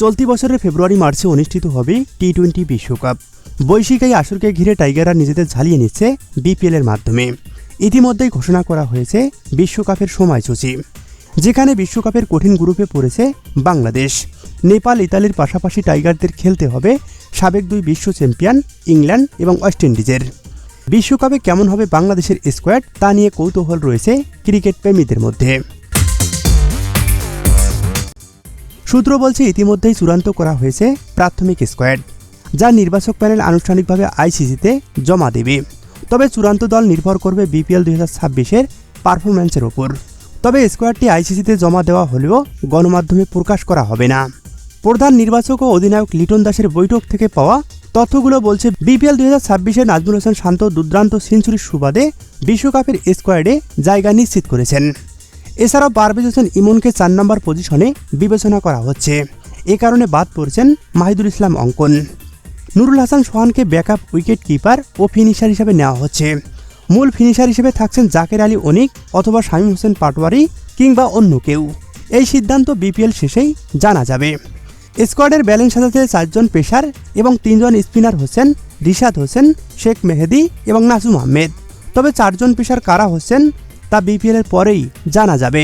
চলতি বছরের ফেব্রুয়ারি মার্চে অনুষ্ঠিত হবে টি-20 বিশ্বকাপ। বৈশ্বিক এই আসরকে ঘিরে টাইগাররা নিজেদের ঝালিয়ে নিচ্ছে বিপিএল এর মাধ্যমে। ইতিমধ্যেই ঘোষণা করা হয়েছে বিশ্বকাপের সময়সূচি, যেখানে বিশ্বকাপের কঠিন গ্রুপে পড়েছে বাংলাদেশ, নেপাল, ইতালির পাশাপাশি টাইগারদের খেলতে হবে সাবেক 2 বিশ্ব চ্যাম্পিয়ন ইংল্যান্ড এবং ওয়েস্ট ইন্ডিজের। বিশ্বকাপে কেমন হবে বাংলাদেশের স্কোয়াড তা নিয়ে কৌতূহল রয়েছে ক্রিকেট প্রেমীদের মধ্যে। সূত্র বলছে ইতিমধ্যেই চূড়ান্ত করা হয়েছে প্রাথমিক স্কোয়াড, যা নির্বাচক প্যানেল আনুষ্ঠানিকভাবে আইসিসিতে জমা দেবে। তবে চূড়ান্ত দল নির্ভর করবে বিপিএল 2026-এর পারফরম্যান্সের ওপর। তবে স্কোয়াডটি আইসিসিতে জমা দেওয়া হলেও গণমাধ্যমে প্রকাশ করা হবে না। প্রধান নির্বাচক ও অধিনায়ক লিটন দাসের বৈঠক থেকে পাওয়া তথ্যগুলো বলছে বিপিএল 2026-এ নাজমুল হোসেন শান্ত দুর্দান্ত সেঞ্চুরির সুবাদে বিশ্বকাপের স্কোয়াডে জায়গা নিশ্চিত করেছেন। এছাড়াও পারভেজ হোসেন ইমনকে 4 নম্বর পজিশনে বিবেচনা করা হচ্ছে। এ কারণে বাদ পড়ছেন মাহিদুল ইসলাম অঙ্কন। নুরুল হাসান সোহানকে ব্যাকআপ উইকেট কিপার ও ফিনিশার হিসেবে নেওয়া হচ্ছে। মূল ফিনিশার হিসেবে থাকছেন জাকের আলী অনিক অথবা শামীম হোসেন পাটোয়ারি কিংবা অন্য কেউ। এই সিদ্ধান্ত বিপিএল শেষেই জানা যাবে। স্কোয়াডের ব্যালেন্স সাজাতে 4 জন পেসার এবং 3 জন স্পিনার হোসেন রিশাদ হোসেন, শেখ মেহেদি এবং নাজুম আহমেদ। তবে 4 জন পেসার কারা হোসেন তা বিপিএল এর পরেই জানা যাবে।